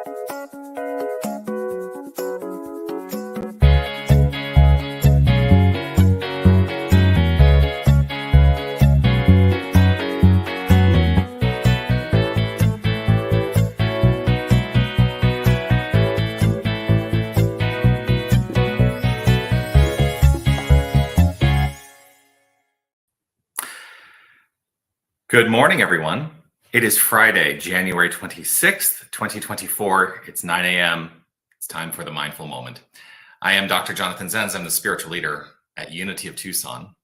Good morning, everyone. It is Friday, January 26th, 2024. It's 9 a.m. It's time for the Mindful Moment. I am Dr. Jonathan Zenz. I'm the spiritual leader at Unity of Tucson.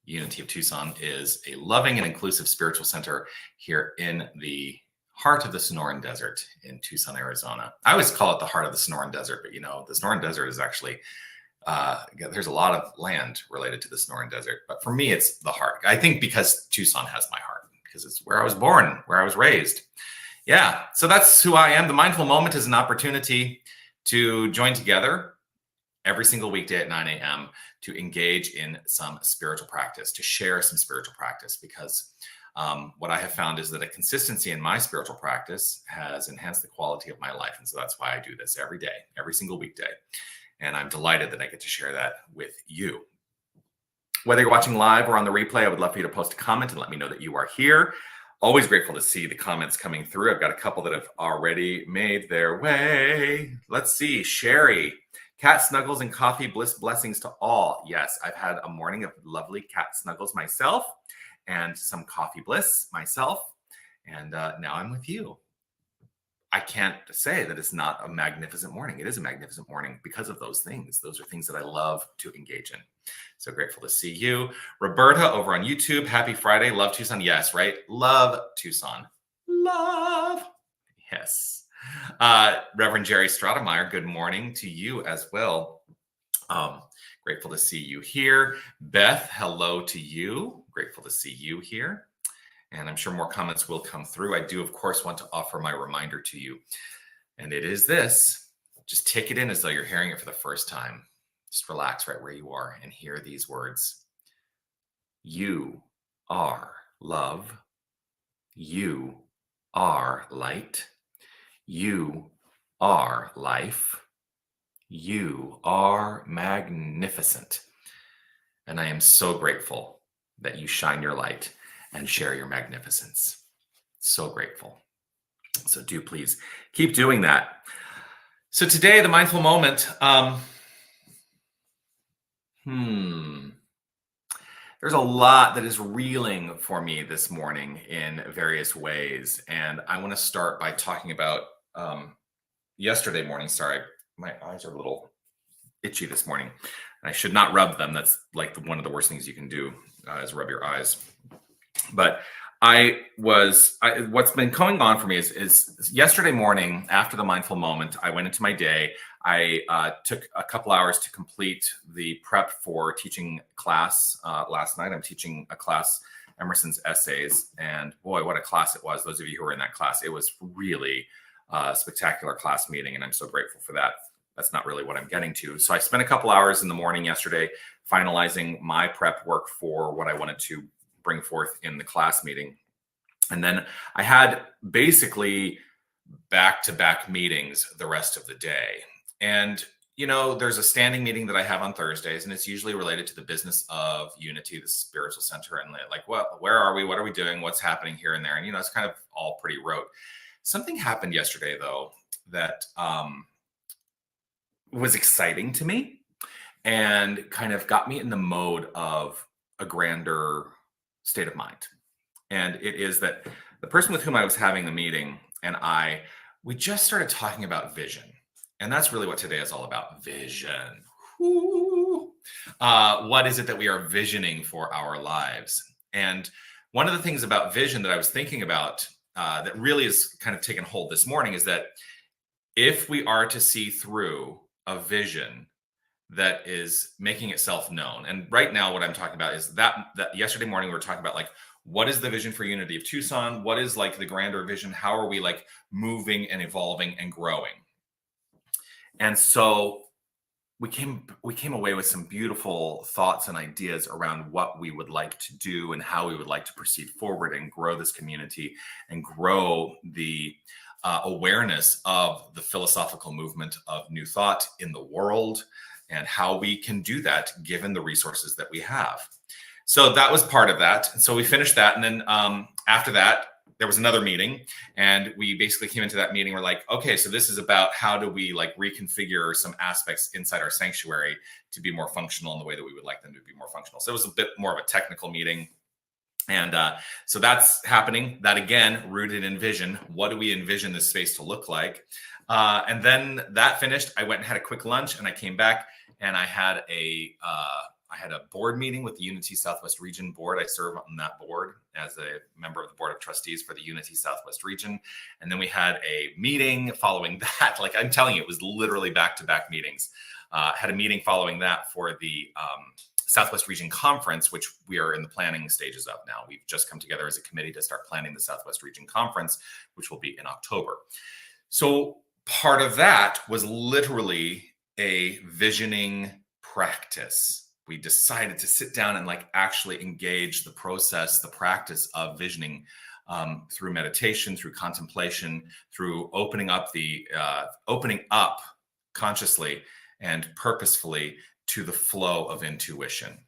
Unity of Tucson is a loving and inclusive spiritual center here in the heart of the Sonoran Desert in Tucson, Arizona. I always call it the heart of the Sonoran Desert, but the Sonoran Desert is actually there's a lot of land related to the Sonoran Desert, but for me, it's the heart. I think because Tucson has my heart, because it's where I was born, where I was raised. Yeah, so that's who I am. The Mindful Moment is an opportunity to join together every single weekday at 9 a.m. to engage in some spiritual practice, to share some spiritual practice, because what I have found is that a consistency in my spiritual practice has enhanced the quality of my life. And so that's why I do this every day, every single weekday. And I'm delighted that I get to share that with you. Whether you're watching live or on the replay, I would love for you to post a comment and let me know that you are here. Always grateful to see the comments coming through. I've got a couple that have already made their way. Let's see. Sherry, cat snuggles and coffee blessings to all. Yes, I've had a morning of lovely cat snuggles myself and some coffee bliss myself. And now I'm with you. I can't say that it's not a magnificent morning. It is a magnificent morning because of those things. Those are things that I love to engage in. So grateful to see you. Roberta over on YouTube. Happy Friday. Love Tucson. Yes, right? Love Tucson. Love. Yes. Reverend Jerry Stratemeyer, good morning to you as well. Grateful to see you here. Beth, hello to you. Grateful to see you here. And I'm sure more comments will come through. I do, of course, want to offer my reminder to you. And it is this. Just take it in as though you're hearing it for the first time. Just relax right where you are and hear these words. You are love. You are light. You are life. You are magnificent. And I am so grateful that you shine your light and share your magnificence. So grateful. So do please keep doing that. So today, the mindful moment. There's a lot that is reeling for me this morning in various ways. And I want to start by talking about yesterday morning. Sorry, my eyes are a little itchy this morning. I should not rub them. That's like one of the worst things you can do is rub your eyes. But what's been going on for me is yesterday morning after the mindful moment, I went into my day. I took a couple hours to complete the prep for teaching class last night. I'm teaching a class, Emerson's Essays, and boy, what a class it was. Those of you who were in that class, it was really a spectacular class meeting, and I'm so grateful for that. That's not really what I'm getting to. So I spent a couple hours in the morning yesterday finalizing my prep work for what I wanted to bring forth in the class meeting. And then I had basically back-to-back meetings the rest of the day. And, there's a standing meeting that I have on Thursdays, and it's usually related to the business of Unity, the spiritual center, and like, where are we? What are we doing? What's happening here and there? And, it's kind of all pretty rote. Something happened yesterday, though, that was exciting to me and kind of got me in the mode of a grander state of mind. And it is that the person with whom I was having the meeting and we just started talking about vision. And that's really what today is all about, vision. What is it that we are visioning for our lives? And one of the things about vision that I was thinking about that really is kind of taken hold this morning is that if we are to see through a vision that is making itself known. And right now, what I'm talking about is that yesterday morning, we were talking about like, what is the vision for Unity of Tucson? What is like the grander vision? How are we like moving and evolving and growing? And so we came away with some beautiful thoughts and ideas around what we would like to do and how we would like to proceed forward and grow this community and grow the awareness of the philosophical movement of New Thought in the world, and how we can do that given the resources that we have. So that was part of that. And so we finished that. And then after that, there was another meeting, and we basically came into that meeting. We're like, okay, so this is about how do we like reconfigure some aspects inside our sanctuary to be more functional in the way that we would like them to be more functional. So it was a bit more of a technical meeting. And so that's happening. That again, rooted in vision. What do we envision this space to look like? And then that finished. I went and had a quick lunch, and I came back, and I had a board meeting with the Unity Southwest Region board. I serve on that board as a member of the board of trustees for the Unity Southwest Region. And then we had a meeting following that. Like I'm telling you, it was literally back-to-back meetings. Had a meeting following that for the Southwest Region Conference, which we are in the planning stages of now. We've just come together as a committee to start planning the Southwest Region Conference, which will be in October. So part of that was literally a visioning practice. We decided to sit down and like actually engage the process, the practice of visioning through meditation, through contemplation, through opening up consciously and purposefully to the flow of intuition.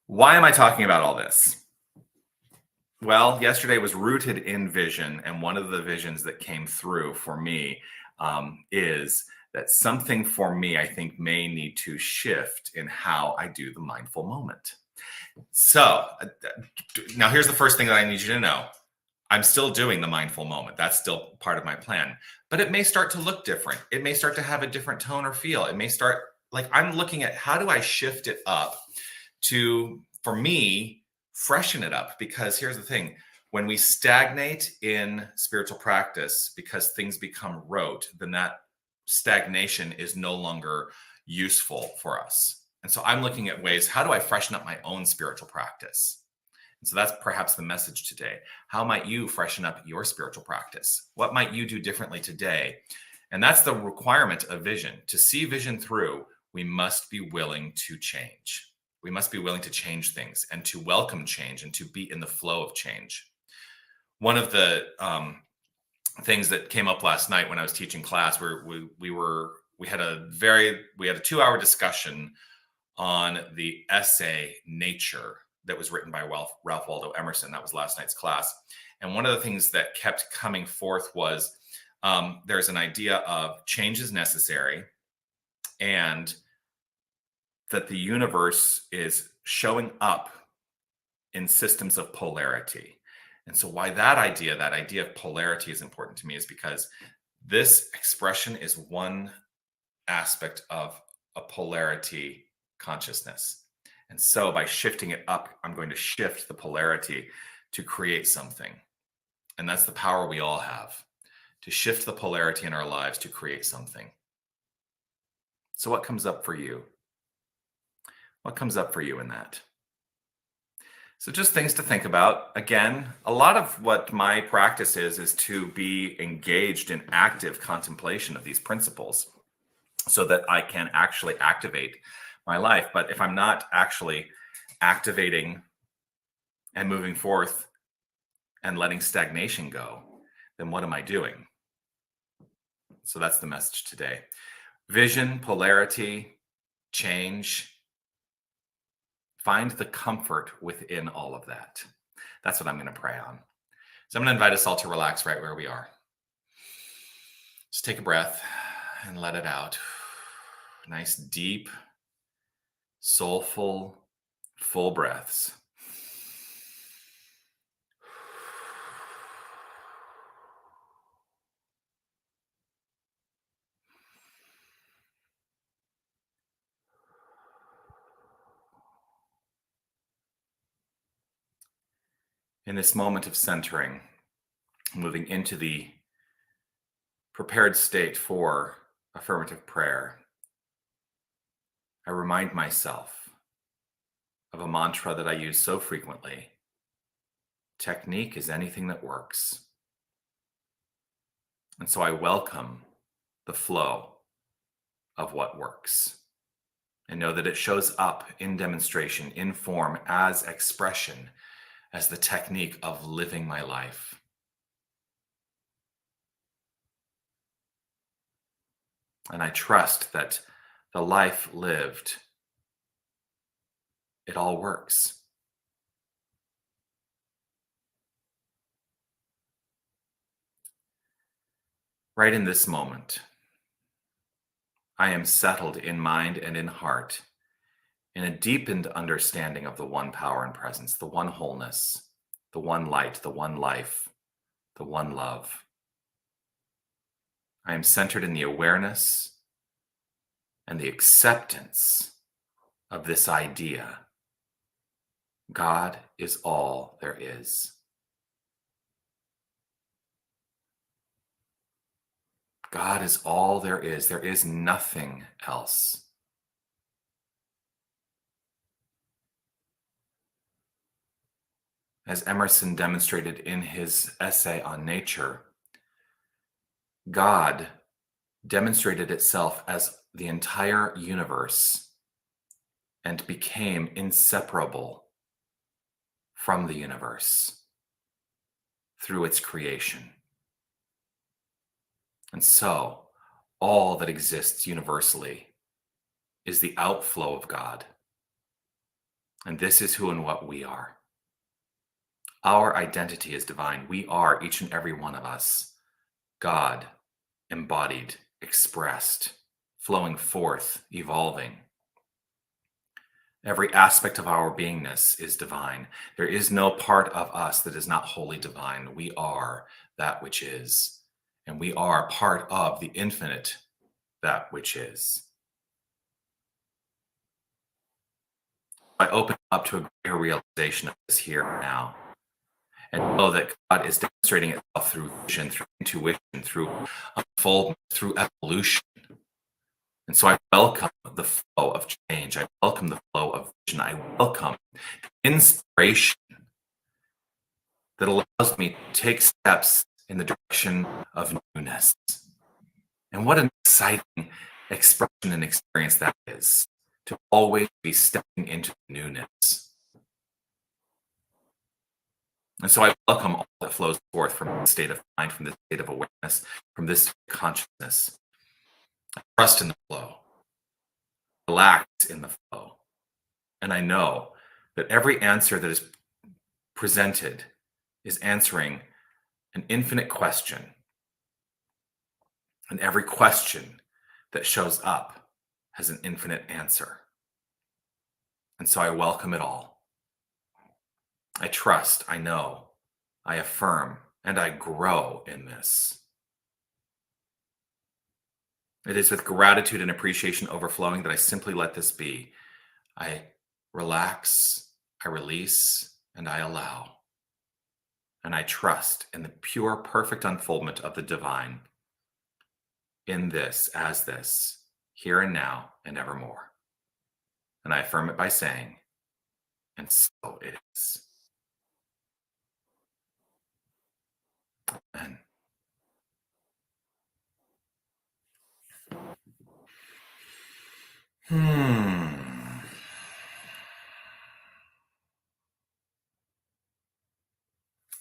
Why am I talking about all this? Well, yesterday was rooted in vision, and one of the visions that came through for me is that something for me, I think, may need to shift in how I do the mindful moment. So now here's the first thing that I need you to know. I'm still doing the mindful moment. That's still part of my plan, but it may start to look different. It may start to have a different tone or feel. It may start like I'm looking at how do I shift it up to, for me, freshen it up. Because here's the thing. When we stagnate in spiritual practice because things become rote, then that stagnation is no longer useful for us. And so I'm looking at ways, how do I freshen up my own spiritual practice? And so that's perhaps the message today. How might you freshen up your spiritual practice? What might you do differently today? And that's the requirement of vision. To see vision through, we must be willing to change. We must be willing to change things and to welcome change and to be in the flow of change. One of the things that came up last night when I was teaching class, where we had a 2-hour discussion on the essay Nature that was written by Ralph Waldo Emerson. That was last night's class. And one of the things that kept coming forth was there's an idea of change is necessary, and that the universe is showing up in systems of polarity. And so why that idea of polarity is important to me is because this expression is one aspect of a polarity consciousness. And so by shifting it up, I'm going to shift the polarity to create something. And that's the power we all have, to shift the polarity in our lives to create something. So what comes up for you? What comes up for you in that? So just things to think about. Again, a lot of what my practice is to be engaged in active contemplation of these principles so that I can actually activate my life. But if I'm not actually activating and moving forth and letting stagnation go, then what am I doing? So that's the message today. Vision, polarity, change. Find the comfort within all of that. That's what I'm going to pray on. So I'm going to invite us all to relax right where we are. Just take a breath and let it out. Nice, deep, soulful, full breaths. In this moment of centering, moving into the prepared state for affirmative prayer, I remind myself of a mantra that I use so frequently. Technique is anything that works. And so I welcome the flow of what works. And know that it shows up in demonstration, in form, as expression, as the technique of living my life. And I trust that the life lived, it all works. Right in this moment, I am settled in mind and in heart, in a deepened understanding of the one power and presence, the one wholeness, the one light, the one life, the one love. I am centered in the awareness and the acceptance of this idea. God is all there is. God is all there is. There is nothing else. As Emerson demonstrated in his essay on nature, God demonstrated itself as the entire universe and became inseparable from the universe through its creation. And so, all that exists universally is the outflow of God. And this is who and what we are. Our identity is divine. We are, each and every one of us, God, embodied, expressed, flowing forth, evolving. Every aspect of our beingness is divine. There is no part of us that is not wholly divine. We are that which is. And we are part of the infinite, that which is. I open up to a greater realization of this here and now, and know that God is demonstrating itself through vision, through intuition, through unfoldment, through evolution. And so I welcome the flow of change. I welcome the flow of vision. I welcome inspiration that allows me to take steps in the direction of newness. And what an exciting expression and experience that is, to always be stepping into newness. And so I welcome all that flows forth from this state of mind, from this state of awareness, from this consciousness. I trust in the flow, relax in the flow. And I know that every answer that is presented is answering an infinite question. And every question that shows up has an infinite answer. And so I welcome it all. I trust, I know, I affirm, and I grow in this. It is with gratitude and appreciation overflowing that I simply let this be. I relax, I release, and I allow. And I trust in the pure, perfect unfoldment of the divine in this, as this, here and now, and evermore. And I affirm it by saying, and so it is. Amen.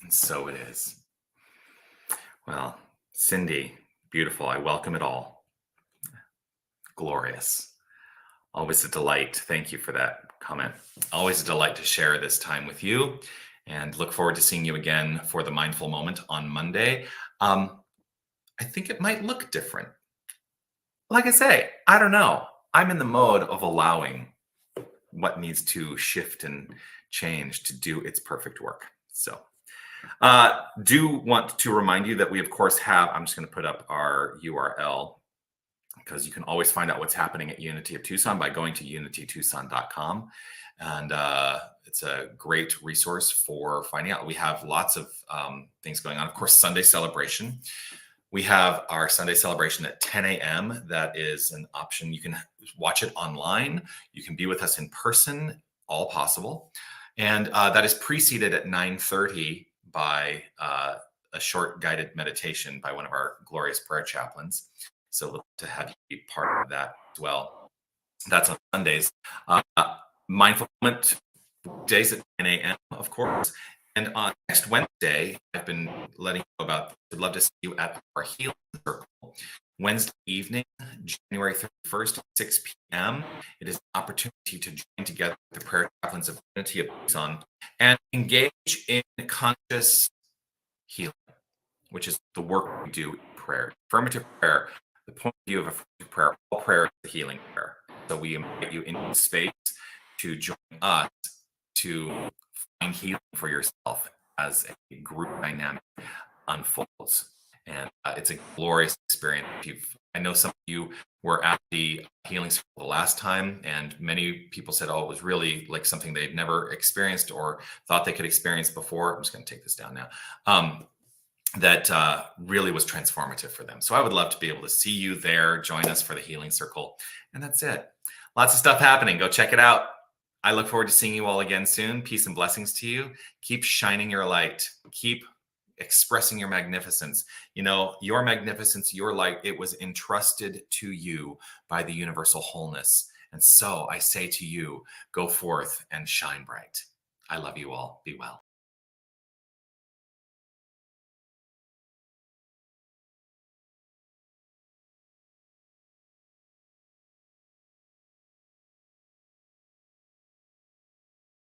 And so it is. Well, Cindy, beautiful. I welcome it all. Glorious. Always a delight. Thank you for that comment. Always a delight to share this time with you, and look forward to seeing you again for the mindful moment on Monday. I think it might look different. Like I say, I don't know. I'm in the mode of allowing what needs to shift and change to do its perfect work. So do want to remind you that we, of course, have, I'm just going to put up our URL, because you can always find out what's happening at Unity of Tucson by going to unitytucson.com. And it's a great resource for finding out. We have lots of things going on. Of course, Sunday celebration. We have our Sunday celebration at 10 a.m. That is an option. You can watch it online. You can be with us in person, all possible. And that is preceded at 9:30 by a short guided meditation by one of our glorious prayer chaplains. So look to have you be part of that as well. That's on Sundays. Uh, Mindful Moment days at 9 a.m., of course. And on next Wednesday, I've been letting you know about, would love to see you at our healing circle. Wednesday evening, January 31st at 6 p.m. It is an opportunity to join together with the prayer chaplains of Unity of Tucson and engage in conscious healing, which is the work we do in prayer. Affirmative prayer, the point of view of affirmative prayer, all prayer is a healing prayer. So we invite you into space to join us to find healing for yourself as a group dynamic unfolds. And it's a glorious experience. I know some of you were at the healing circle the last time, and many people said, oh, it was really like something they'd never experienced or thought they could experience before. I'm just going to take this down now. That really was transformative for them. So I would love to be able to see you there, join us for the healing circle. And that's it. Lots of stuff happening. Go check it out. I look forward to seeing you all again soon. Peace and blessings to you. Keep shining your light. Keep expressing your magnificence. You know, your magnificence, your light, it was entrusted to you by the universal wholeness. And so I say to you, go forth and shine bright. I love you all. Be well.